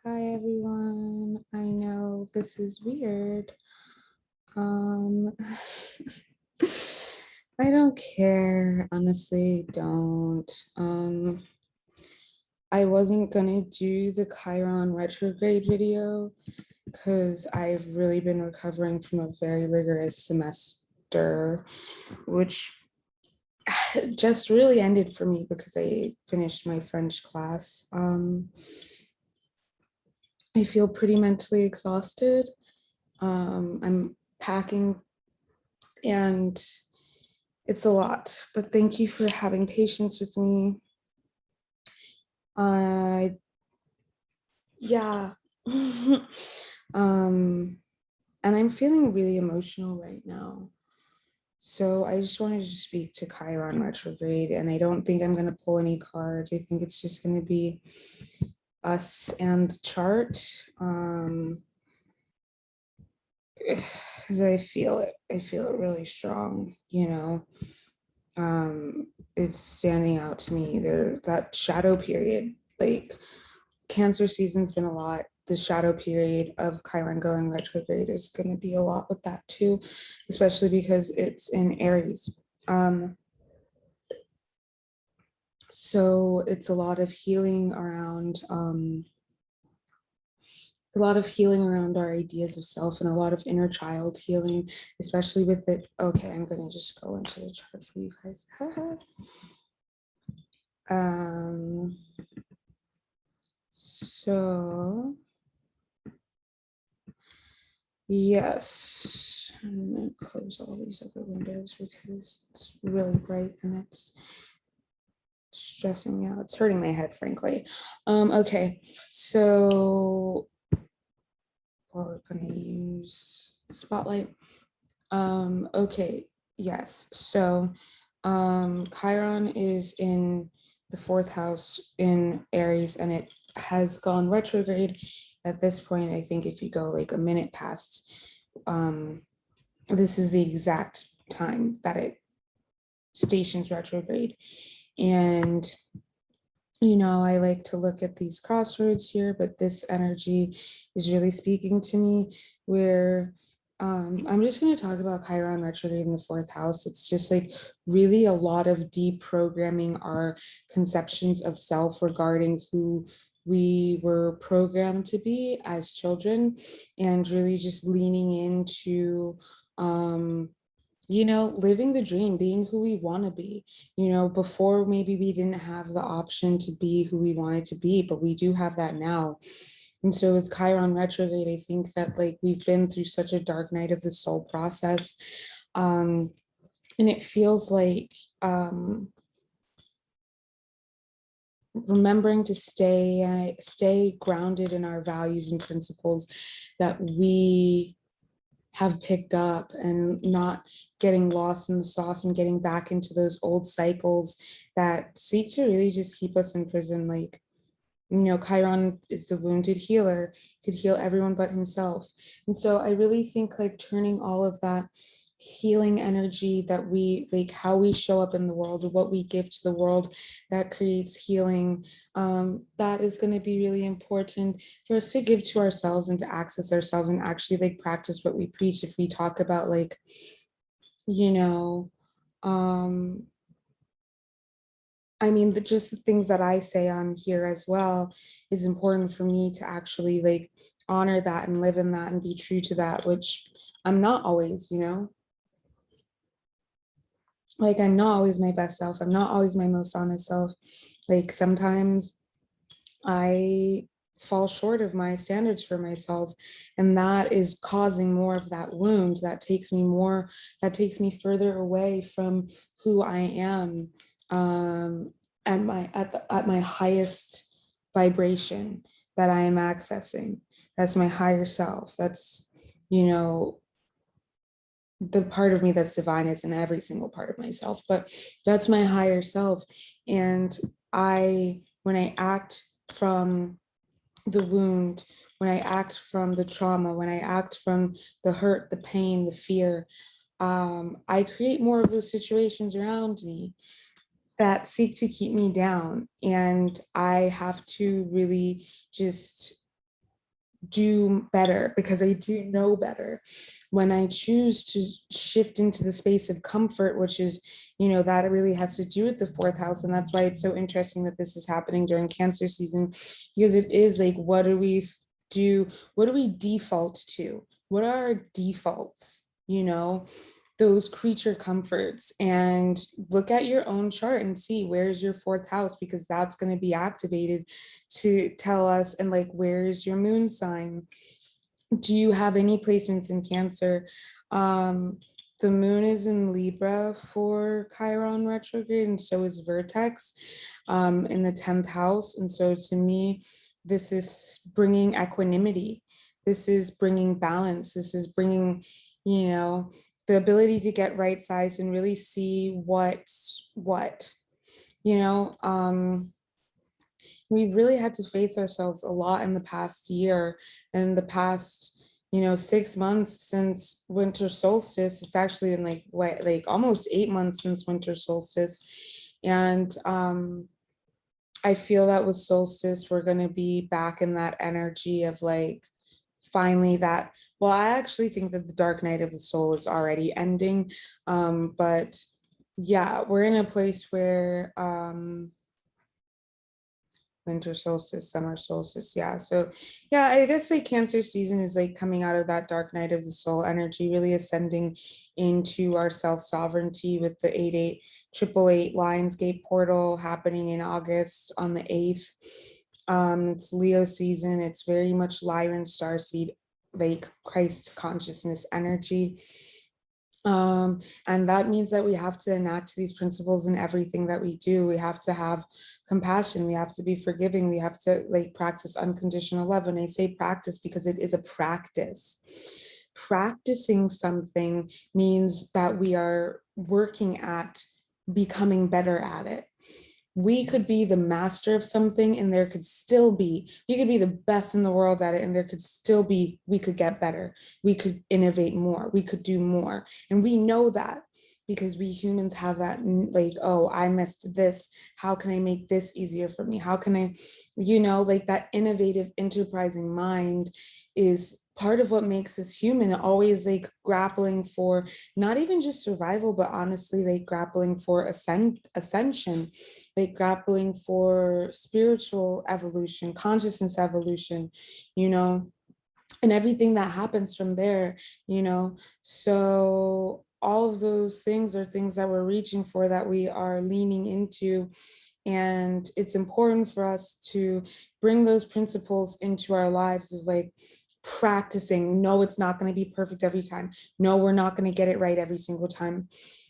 Hi everyone. I know this is weird. I don't care, honestly, don't. I wasn't gonna do the Chiron retrograde video because I've really been recovering from a very rigorous semester, which just really ended for me because I finished my French class. I feel pretty mentally exhausted. I'm packing and it's a lot, but thank you for having patience with me. Yeah. And I'm feeling really emotional right now. So I just wanted to speak to Chiron retrograde, and I don't think I'm going to pull any cards. I think it's just going to be us and the chart. Because I feel it really strong, you know. It's standing out to me there, that shadow period, like Cancer season's been a lot. The shadow period of Chiron going retrograde is going to be a lot with that too, especially because it's in Aries. So it's a lot of healing around our ideas of self and a lot of inner child healing, especially with it. Okay, I'm going to just go into the chart for you guys. So yes, I'm going to close all these other windows because it's really bright and it's stressing me out. It's hurting my head, frankly. Okay, so we're going to use Spotlight. Okay, yes, so Chiron is in the 4th house in Aries, and it has gone retrograde at this point. I think if you go like a minute past, this is the exact time that it stations retrograde. And you know, I like to look at these crossroads here, but this energy is really speaking to me where I'm just going to talk about Chiron retrograde in the 4th house. It's just like really a lot of deprogramming our conceptions of self regarding who we were programmed to be as children, and really just leaning into you know, living the dream, being who we want to be. You know, before maybe we didn't have the option to be who we wanted to be, but we do have that now. And so with Chiron retrograde, I think that like we've been through such a dark night of the soul process. And it feels like remembering to stay grounded in our values and principles that we have picked up, and not getting lost in the sauce and getting back into those old cycles that seek to really just keep us in prison. Like, you know, Chiron is the wounded healer, could heal everyone but himself. And so I really think like turning all of that healing energy that we like, how we show up in the world, what we give to the world that creates healing, that is going to be really important for us to give to ourselves and to access ourselves and actually like practice what we preach. If we talk about like, you know, I mean, just the things that I say on here as well is important for me to actually like honor that and live in that and be true to that, which I'm not always, you know. Like, I'm not always my best self. I'm not always my most honest self. Like, sometimes I fall short of my standards for myself, and that is causing more of that wound that takes me further away from who I am, at my highest vibration that I am accessing. That's my higher self. That's, you know, the part of me that's divine is in every single part of myself, but that's my higher self. And when I act from the wound, when I act from the trauma, when I act from the hurt, the pain, the fear, I create more of those situations around me that seek to keep me down. And I have to really just do better because I do know better. When I choose to shift into the space of comfort, which is, you know, that really has to do with the fourth house. And that's why it's so interesting that this is happening during Cancer season, because it is like, what do we do? What do we default to? What are our defaults? You know, those creature comforts, and look at your own chart and see where's your fourth house, because that's going to be activated to tell us. And like, where's your moon sign? Do you have any placements in Cancer? The moon is in Libra for Chiron retrograde, and so is Vertex in the 10th house. And so to me, this is bringing equanimity. This is bringing balance. This is bringing, you know, the ability to get right sized and really see what's what, you know. We've really had to face ourselves a lot in the past year, and the past, you know, 6 months since winter solstice. It's actually been like what, like almost 8 months since winter solstice. And I feel that with solstice, we're going to be back in that energy of like, finally that, well, I actually think that the dark night of the soul is already ending. But yeah, we're in a place where winter solstice, summer solstice. Yeah. So yeah, I guess like Cancer season is like coming out of that dark night of the soul energy, really ascending into our self-sovereignty with the 88888 Lionsgate portal happening in August on the 8th. It's Leo season. It's very much Lyran starseed, like Christ consciousness energy. And that means that we have to enact these principles in everything that we do. We have to have compassion. We have to be forgiving. We have to like practice unconditional love. And I say practice because it is a practice. Practicing something means that we are working at becoming better at it. We could be the master of something and there could still be, you could be the best in the world at it and there could still be, we could get better. We could innovate more. We could do more. And we know that because we humans have that, like, oh, I missed this. How can I make this easier for me? How can I, you know, like that innovative, enterprising mind is part of what makes us human, always like grappling for not even just survival, but honestly, like grappling for ascension, like grappling for spiritual evolution, consciousness evolution, you know, and everything that happens from there, you know. So all of those things are things that we're reaching for, that we are leaning into. And it's important for us to bring those principles into our lives of like practicing. No, it's not going to be perfect every time. No, we're not going to get it right every single time,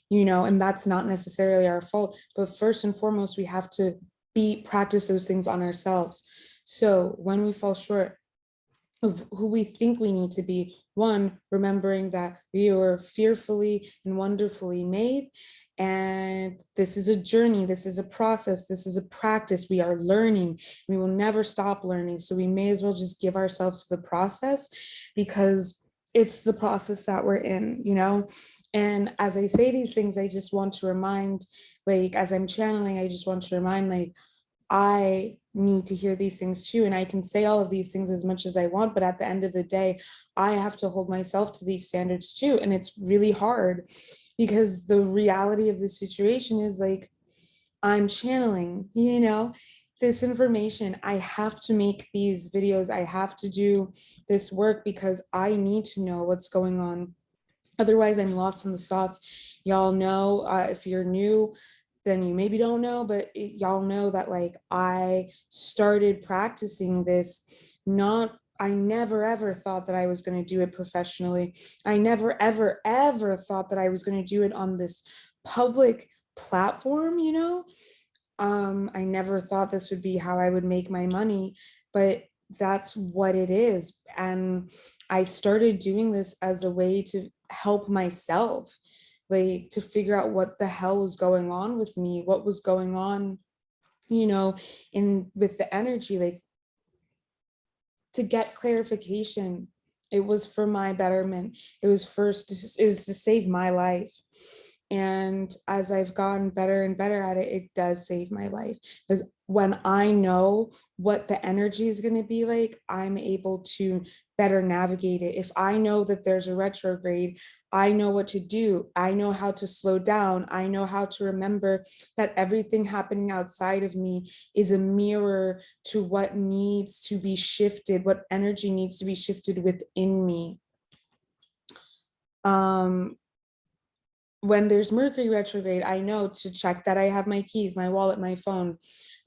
you know, and that's not necessarily our fault. But first and foremost, we have to practice those things on ourselves. So when we fall short of who we think we need to be, one, remembering that we were fearfully and wonderfully made. And this is a journey, this is a process, this is a practice. We are learning. We will never stop learning. So we may as well just give ourselves to the process, because it's the process that we're in, you know? And as I say these things, I just want to remind, like, as I'm channeling, I just want to remind, like, I need to hear these things too. And I can say all of these things as much as I want, but at the end of the day, I have to hold myself to these standards too. And it's really hard because the reality of the situation is like, I'm channeling, you know, this information. I have to make these videos. I have to do this work because I need to know what's going on. Otherwise, I'm lost in the sauce. Y'all know, if you're new, then you maybe don't know, but y'all know that like I started practicing this, I never ever thought that I was going to do it professionally. I never ever ever thought that I was going to do it on this public platform, you know. I never thought this would be how I would make my money, but that's what it is. And I started doing this as a way to help myself, like to figure out what the hell was going on with me, what was going on, you know, in with the energy, like to get clarification. It was for my betterment. It was it was to save my life. And as I've gotten better and better at it, it does save my life, because when I know what the energy is going to be like, I'm able to better navigate it. If I know that there's a retrograde, I know what to do. I know how to slow down. I know how to remember that everything happening outside of me is a mirror to what needs to be shifted, what energy needs to be shifted within me. When there's Mercury retrograde, I know to check that I have my keys, my wallet, my phone.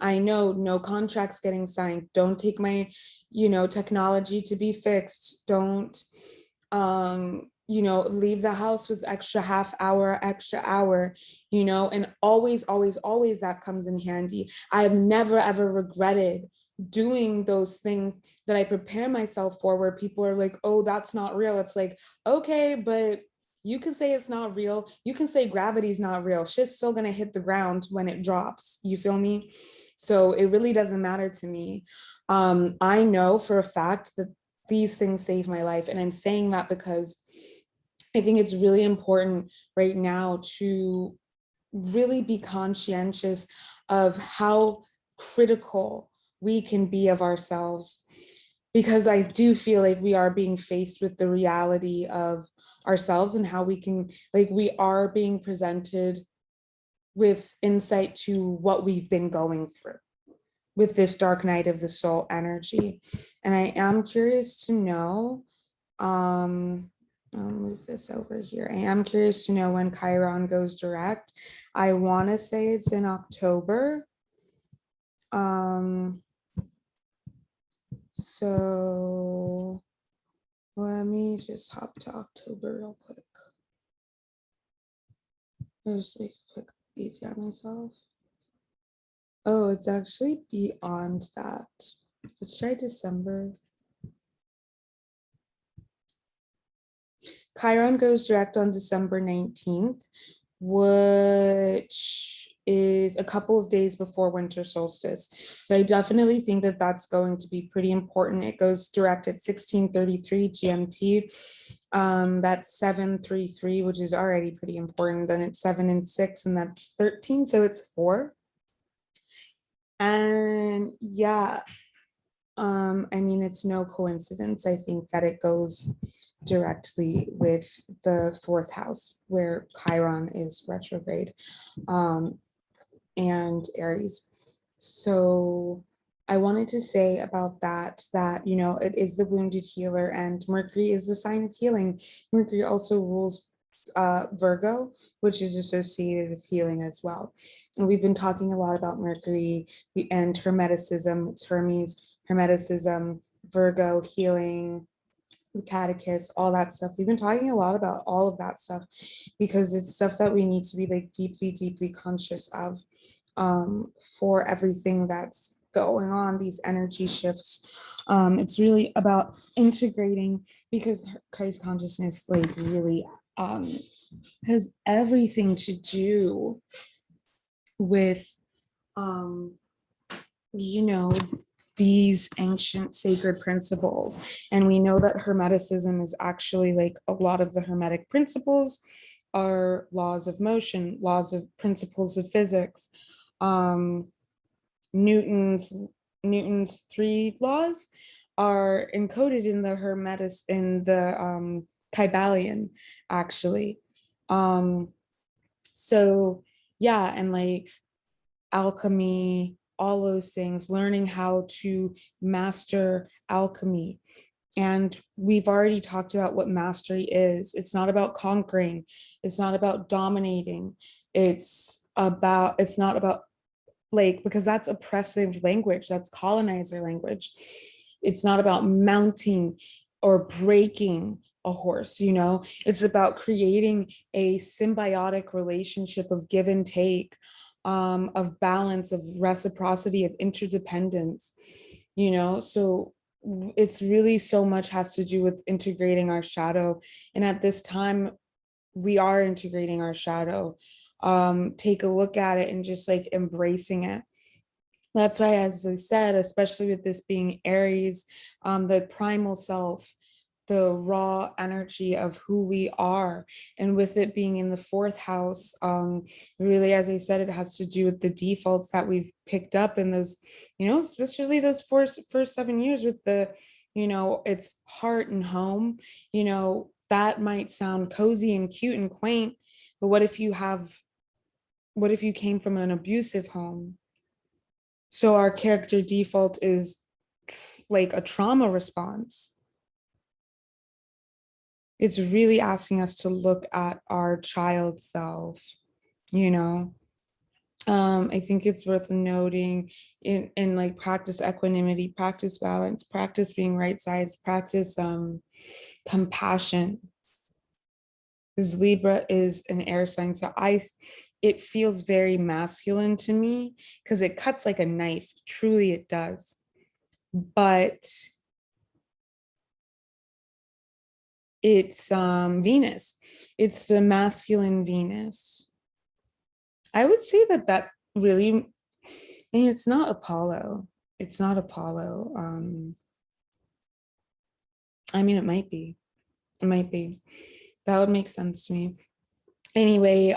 I know no contracts getting signed. Don't take my, technology to be fixed. Don't, leave the house with extra half hour, extra hour, and always, always, always that comes in handy. I have never, ever regretted doing those things that I prepare myself for, where people are like, oh, that's not real. It's like, okay, but you can say it's not real. You can say gravity's not real. Shit's still gonna hit the ground when it drops. You feel me? So it really doesn't matter to me. I know for a fact that these things save my life. And I'm saying that because I think it's really important right now to really be conscientious of how critical we can be of ourselves, because I do feel like we are being faced with the reality of ourselves and how we can, like, we are being presented with insight to what we've been going through with this dark night of the soul energy. And I am curious to know, I'll move this over here. I am curious to know when Chiron goes direct. I want to say it's in October. So let me just hop to October real quick. I'll just make a quick VTR myself. Oh, it's actually beyond that. Let's try December. Chiron goes direct on December 19th, which is a couple of days before winter solstice. So I definitely think that that's going to be pretty important. It goes direct at 16:33 GMT. That's 7:33, which is already pretty important. Then it's 7 and 6, and that's 13, so it's 4. And yeah, I mean, it's no coincidence, I think, that it goes directly with the 4th house where Chiron is retrograde, and Aries. So I wanted to say about that, it is the wounded healer, and Mercury is the sign of healing. Mercury also rules Virgo, which is associated with healing as well. And we've been talking a lot about Mercury and Hermeticism. It's Hermes, Hermeticism, Virgo, healing, the catechist, all that stuff. We've been talking a lot about all of that stuff because it's stuff that we need to be like deeply, deeply conscious of, for everything that's going on, these energy shifts. It's really about integrating, because Christ consciousness like really has everything to do with these ancient sacred principles. And we know that Hermeticism is actually like a lot of the Hermetic principles are laws of motion, laws of principles of physics. Newton's 3 laws are encoded in the 𝗪𝗱 actually. So yeah, and like alchemy, all those things, learning how to master alchemy. And we've already talked about what mastery is. It's not about conquering. It's not about dominating. It's not about like, because that's oppressive language, that's colonizer language. It's not about mounting or breaking a horse, it's about creating a symbiotic relationship of give and take, of balance, of reciprocity, of interdependence, so it's really so much has to do with integrating our shadow. And at this time, we are integrating our shadow. Take a look at it and just like embracing it. That's why, as I said, especially with this being Aries, the primal self, the raw energy of who we are. And with it being in the fourth house, really, as I said, it has to do with the defaults that we've picked up in those, especially those first 7 years with the, it's heart and home. That might sound cozy and cute and quaint, but what if you came from an abusive home? So our character default is like a trauma response. It's really asking us to look at our child self, you know. I think it's worth noting in like practice equanimity, practice balance, practice being right sized, practice compassion. Because Libra is an air sign, so it feels very masculine to me because it cuts like a knife. Truly, it does. But it's Venus. It's the masculine Venus. I would say that really, and it's not Apollo. It's not Apollo. I mean, it might be. It might be. That would make sense to me. Anyway,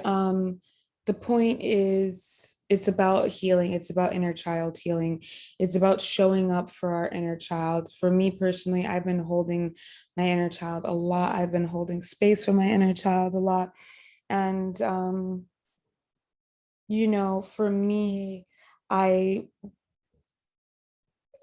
the point is it's about healing. It's about inner child healing. It's about showing up for our inner child. For me personally, I've been holding my inner child a lot. I've been holding space for my inner child a lot. And for me,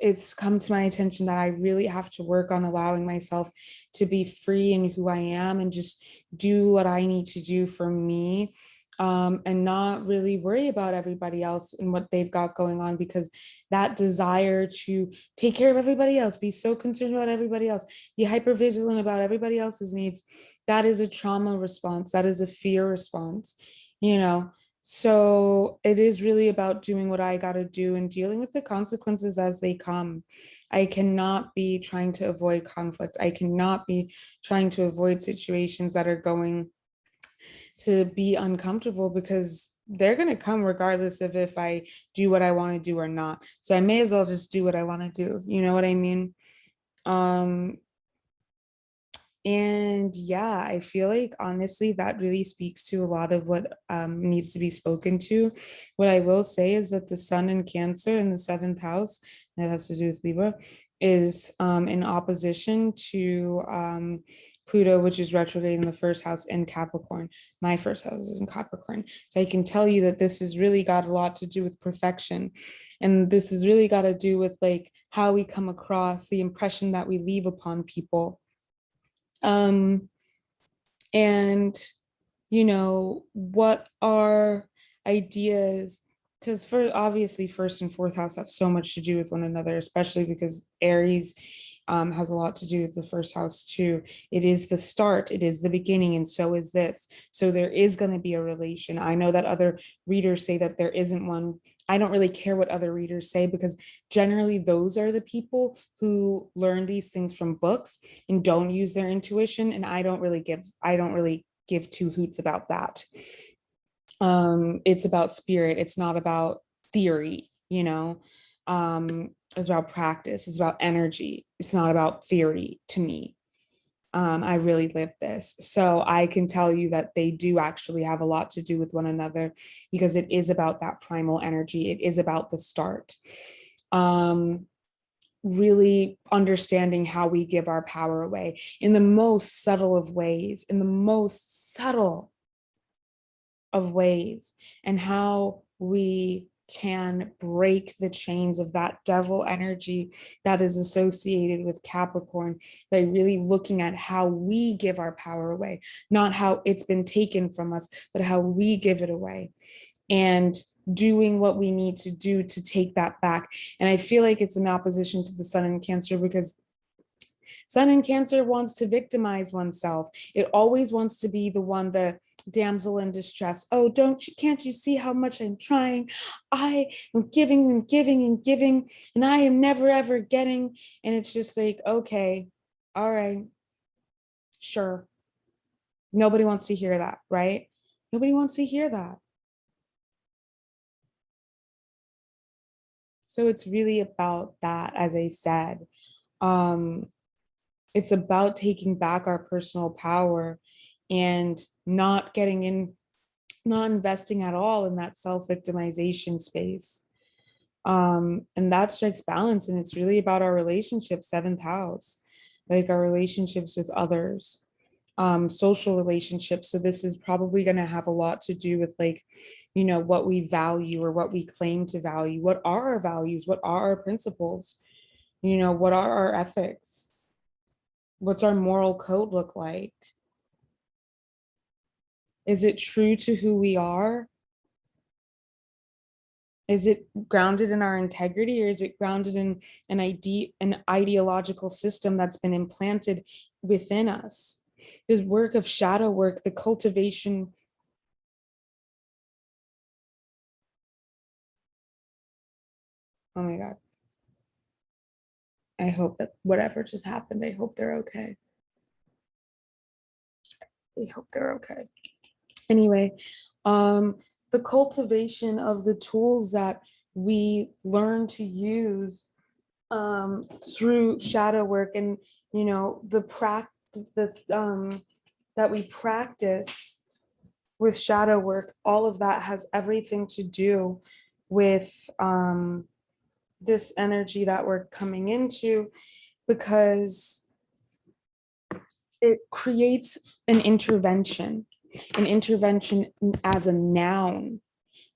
it's come to my attention that I really have to work on allowing myself to be free in who I am and just do what I need to do for me, and not really worry about everybody else and what they've got going on, because that desire to take care of everybody else, be so concerned about everybody else, be hyper vigilant about everybody else's needs, that is a trauma response. That is a fear response, you know. So it is really about doing what I got to do and dealing with the consequences as they come. I cannot be trying to avoid conflict. I cannot be trying to avoid situations that are going to be uncomfortable, because they're going to come regardless of if I do what I want to do or not. So I may as well just do what I want to do. You know what I mean? And yeah, I feel like honestly that really speaks to a lot of what needs to be spoken to. What I will say is that the sun in Cancer in the seventh house, that has to do with Libra, is in opposition to Pluto, which is retrograde in the first house in Capricorn. My first house is in Capricorn. So I can tell you that this has really got a lot to do with perfection. And this has really got to do with like how we come across, the impression that we leave upon people. And what are ideas, because for obviously first and fourth house have so much to do with one another, especially because Aries has a lot to do with the first house too. It is the start, it is the beginning, and so is this. So there is going to be a relation. I know that other readers say that there isn't one. I don't really care what other readers say, because generally those are the people who learn these things from books and don't use their intuition. And I don't really give two hoots about that. It's about spirit. It's not about theory, it's about practice. It's about energy. It's not about theory to me. I really live this. So I can tell you that they do actually have a lot to do with one another, because it is about that primal energy. It is about the start. Really understanding how we give our power away in the most subtle of ways, and how we can break the chains of that devil energy that is associated with Capricorn by really looking at how we give our power away, not how it's been taken from us, but how we give it away, and doing what we need to do to take that back. And I feel like it's in opposition to the sun in Cancer, because sun in Cancer wants to victimize oneself. It always wants to be the one, the damsel in distress. Oh, can't you see how much I'm trying? I am giving and giving and giving, and I am never ever getting. And it's just like, okay, all right, sure. Nobody wants to hear that, right? Nobody wants to hear that. So it's really about that, as I said. It's about taking back our personal power and not investing at all in that self-victimization space. And that strikes balance. And it's really about our relationships, seventh house, like our relationships with others, social relationships. So this is probably going to have a lot to do with, like, you know, what we value or what we claim to value. What are our values? What are our principles? You know, what are our ethics? What's our moral code look like? Is it true to who we are? Is it grounded in our integrity, or is it grounded in an ideological system that's been implanted within us? The work of shadow work, the cultivation. Oh my God. I hope that whatever just happened, I hope they're okay. I hope they're okay. Anyway, the cultivation of the tools that we learn to use through shadow work, and, you know, the practice that we practice with shadow work, all of that has everything to do with this energy that we're coming into, because it creates an intervention as a noun,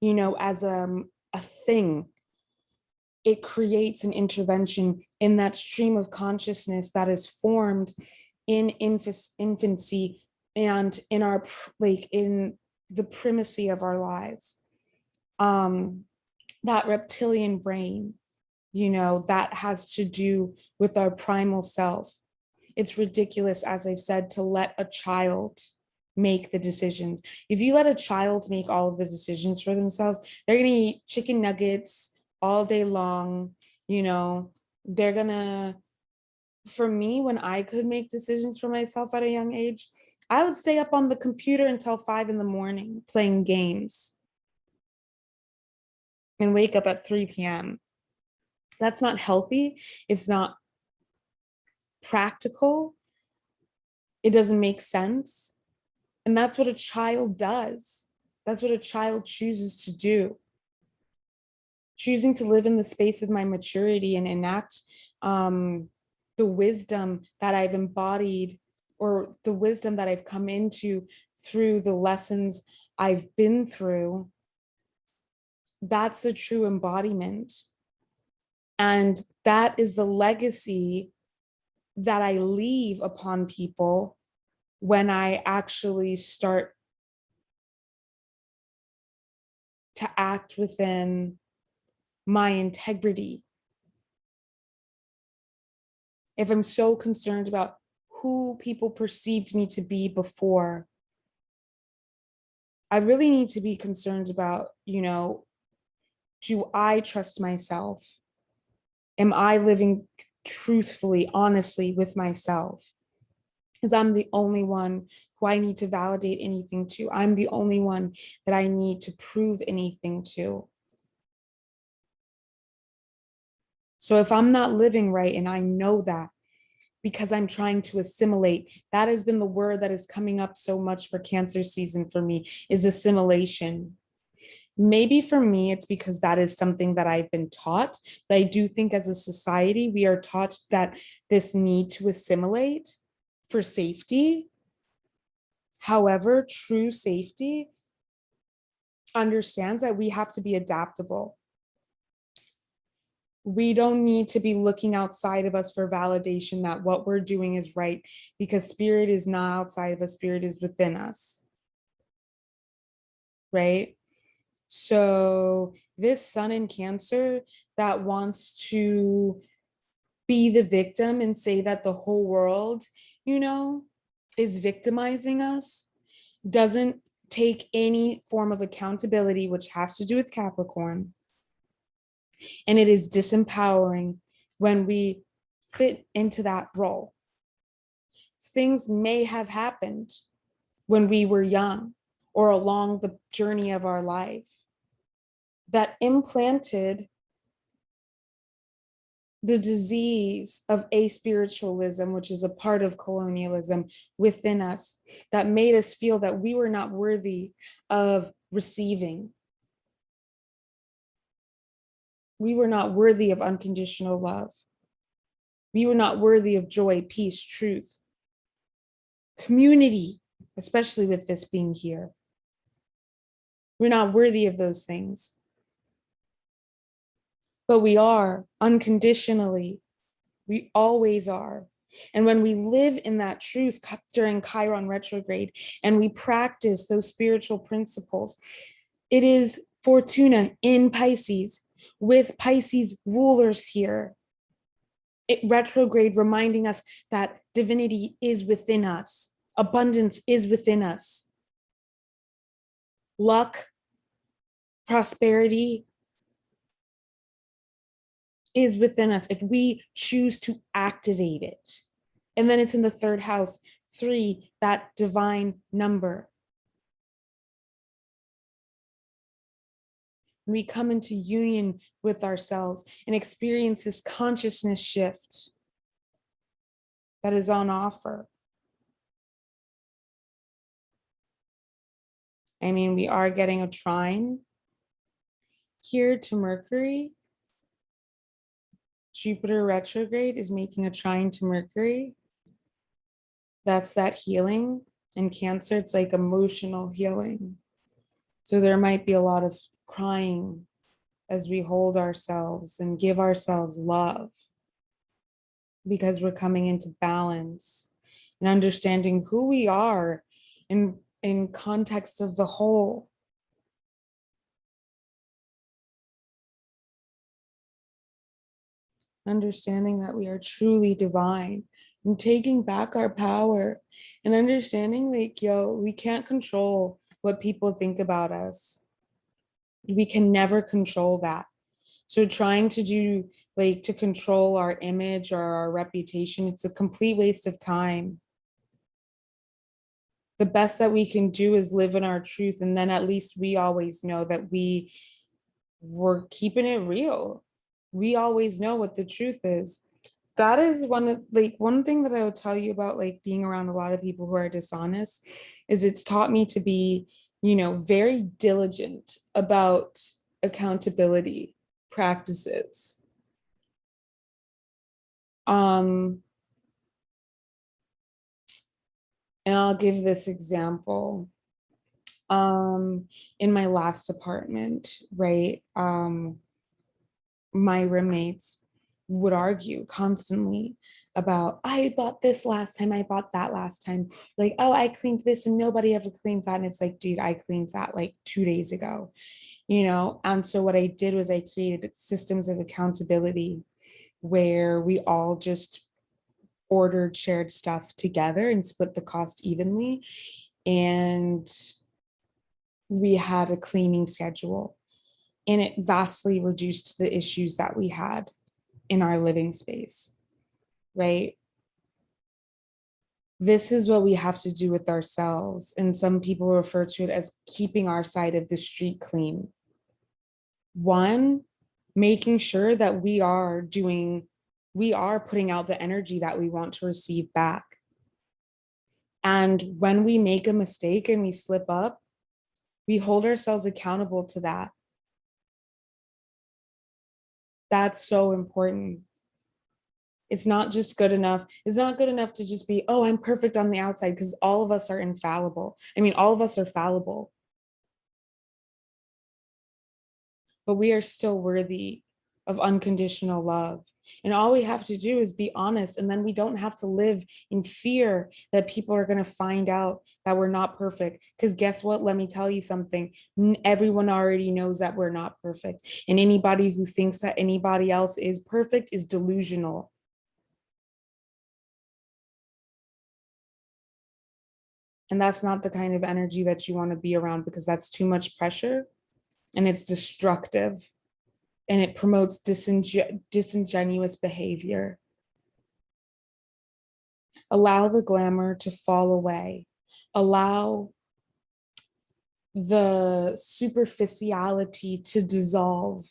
you know, as a thing. It creates an intervention in that stream of consciousness that is formed in infancy and in our, like, in the primacy of our lives. That reptilian brain, you know, that has to do with our primal self. It's ridiculous, as I've said, to let a child make the decisions. If you let a child make all of the decisions for themselves, they're going to eat chicken nuggets all day long. You know, they're going to, for me, when I could make decisions for myself at a young age, I would stay up on the computer until 5 a.m. playing games and wake up at 3 p.m. That's not healthy. It's not practical. It doesn't make sense. And that's what a child does. That's what a child chooses to do. Choosing to live in the space of my maturity and enact the wisdom that I've embodied, or the wisdom that I've come into through the lessons I've been through. That's the true embodiment. And that is the legacy that I leave upon people when I actually start to act within my integrity. If I'm so concerned about who people perceived me to be before, I really need to be concerned about, you know, do I trust myself? Am I living truthfully, honestly with myself? Because I'm the only one who I need to validate anything to. I'm the only one that I need to prove anything to. So if I'm not living right, and I know that, because I'm trying to assimilate, that has been the word that is coming up so much for Cancer season for me, is assimilation. Maybe for me, it's because that is something that I've been taught, but I do think as a society, we are taught that this need to assimilate for safety. However, true safety understands that we have to be adaptable. We don't need to be looking outside of us for validation that what we're doing is right, because spirit is not outside of us, spirit is within us. Right? So this sun in Cancer that wants to be the victim and say that the whole world, you know, is victimizing us, doesn't take any form of accountability, which has to do with Capricorn. And it is disempowering when we fit into that role. Things may have happened when we were young or along the journey of our life that implanted the disease of aspiritualism, which is a part of colonialism within us, that made us feel that we were not worthy of receiving. We were not worthy of unconditional love. We were not worthy of joy, peace, truth, community, especially with this being here. We're not worthy of those things. But we are unconditionally. We always are. And when we live in that truth during Chiron retrograde and we practice those spiritual principles, it is Fortuna in Pisces with Pisces rulers here. Retrograde reminding us that divinity is within us. Abundance is within us. Luck, prosperity is within us if we choose to activate it. And then it's in the third house, 3, that divine number. We come into union with ourselves and experience this consciousness shift that is on offer. I mean, we are getting a trine here to Mercury. Jupiter retrograde is making a trine to Mercury. That's that healing. In Cancer, it's like emotional healing. So there might be a lot of crying as we hold ourselves and give ourselves love, because we're coming into balance and understanding who we are in context of the whole. Understanding that we are truly divine and taking back our power and understanding like, we can't control what people think about us. We can never control that. So trying to do to control our image or our reputation, it's a complete waste of time. The best that we can do is live in our truth. And then at least we always know that we're keeping it real. We always know what the truth is. That is one thing that I would tell you about being around a lot of people who are dishonest is it's taught me to be, very diligent about accountability practices. And I'll give this example. In my last apartment, right? My roommates would argue constantly about, I bought this last time, I bought that last time. Oh, I cleaned this and nobody ever cleans that. And it's like, dude, I cleaned that 2 days ago, And so what I did was I created systems of accountability where we all just ordered shared stuff together and split the cost evenly. And we had a cleaning schedule. And it vastly reduced the issues that we had in our living space, right? This is what we have to do with ourselves. And some people refer to it as keeping our side of the street clean. One, making sure that we are putting out the energy that we want to receive back. And when we make a mistake and we slip up, we hold ourselves accountable to that. That's so important. It's not just good enough. It's not good enough to just be, oh, I'm perfect on the outside, because all of us are infallible. I mean, all of us are fallible. But we are still worthy of unconditional love. And all we have to do is be honest. And then we don't have to live in fear that people are going to find out that we're not perfect. Because guess what? Let me tell you something. Everyone already knows that we're not perfect. And anybody who thinks that anybody else is perfect is delusional. And that's not the kind of energy that you want to be around, because that's too much pressure and it's destructive. And it promotes disingenuous behavior. Allow the glamour to fall away. Allow the superficiality to dissolve.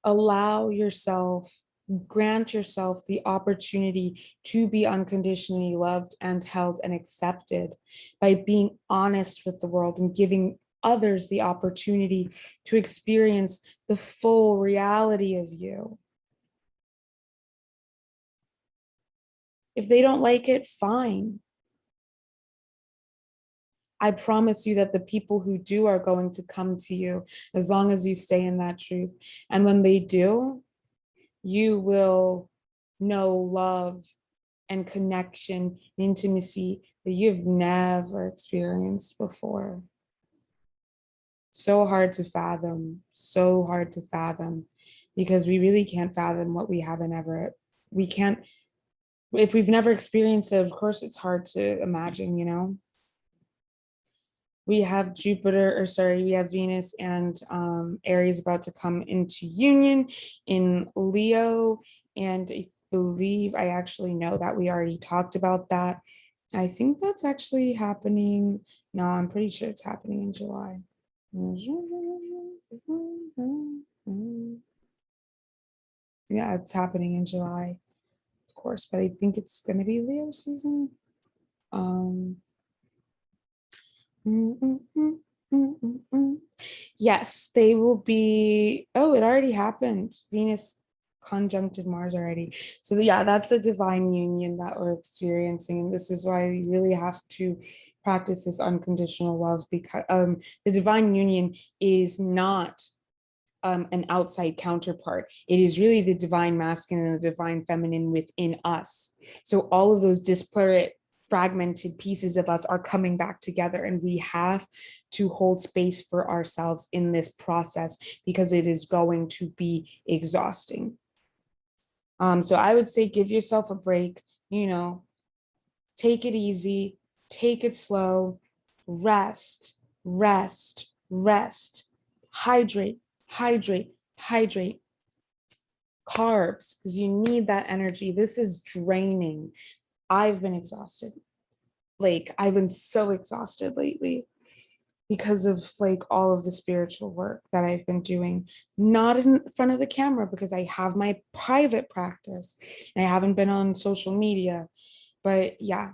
allow yourself, grant yourself the opportunity to be unconditionally loved and held and accepted by being honest with the world and giving others the opportunity to experience the full reality of you. If they don't like it, fine. I promise you that the people who do are going to come to you as long as you stay in that truth. And when they do, you will know love and connection, and intimacy that you've never experienced before. So hard to fathom, so hard to fathom, because we really can't fathom what we haven't ever, we can't, if we've never experienced it, of course it's hard to imagine, you know? We have we have Venus and Aries about to come into union in Leo. And I believe, I actually know that we already talked about that. I think that's actually happening. No, I'm pretty sure it's happening in July. Yeah, it's happening in July, of course, but I think it's going to be Leo season. Yes, they will be. Oh, it already happened. Venus conjuncted Mars already. So yeah, that's the divine union that we're experiencing. And this is why we really have to practice this unconditional love, because the divine union is not an outside counterpart. It is really the divine masculine and the divine feminine within us. So all of those disparate, fragmented pieces of us are coming back together, and we have to hold space for ourselves in this process because it is going to be exhausting. So I would say give yourself a break, you know, take it easy, take it slow, rest, rest, rest, hydrate, hydrate, hydrate. Carbs, because you need that energy. This is draining. I've been exhausted. Like, I've been so exhausted lately because of like all of the spiritual work that I've been doing, not in front of the camera because I have my private practice and I haven't been on social media. But yeah,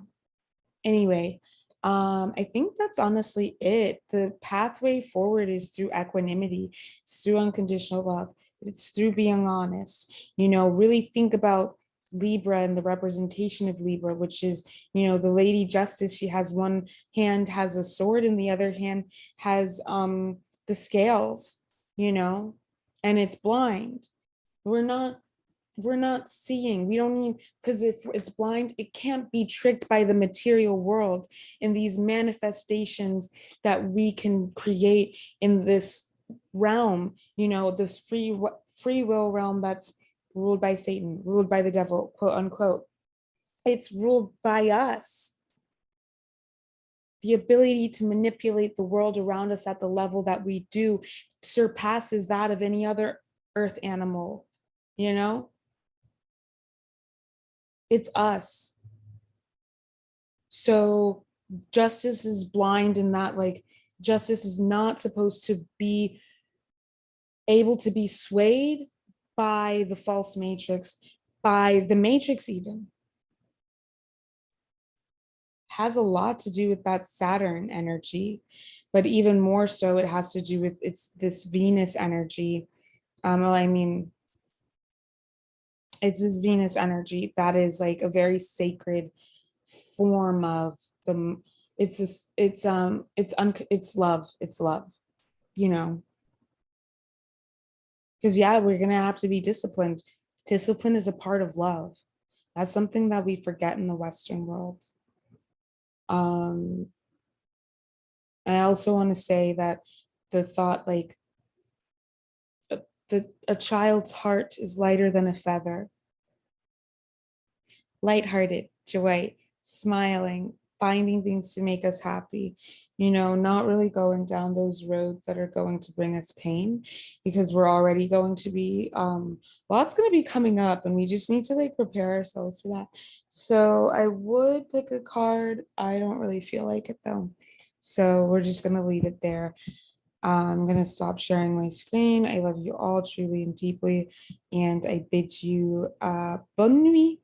anyway, I think that's honestly it. The pathway forward is through equanimity, it's through unconditional love, it's through being honest. You know, really think about Libra and the representation of Libra, which is, you know, the Lady Justice. She has one hand has a sword and the other hand has the scales, you know, and it's blind. We're not seeing, we don't need, because if it's blind, it can't be tricked by the material world in these manifestations that we can create in this realm, you know, this free will realm that's ruled by Satan, ruled by the devil, quote unquote. It's ruled by us. The ability to manipulate the world around us at the level that we do surpasses that of any other earth animal, you know? It's us. So justice is blind in that, like, justice is not supposed to be able to be swayed by the false matrix, by the matrix even. Has a lot to do with that Saturn energy, but even more so it has to do with this Venus energy. Well, I mean, it's this Venus energy that is like a very sacred form of the, it's just, it's love, you know, because yeah, we're gonna have to be disciplined. Discipline is a part of love. That's something that we forget in the Western world. I also want to say that the thought, like, a child's heart is lighter than a feather. Lighthearted, joy, smiling, finding things to make us happy, you know, not really going down those roads that are going to bring us pain, because we're already going to be, lots going to be coming up and we just need to like prepare ourselves for that. So I would pick a card. I don't really feel like it though. So we're just going to leave it there. I'm going to stop sharing my screen. I love you all truly and deeply, and I bid you bonne nuit.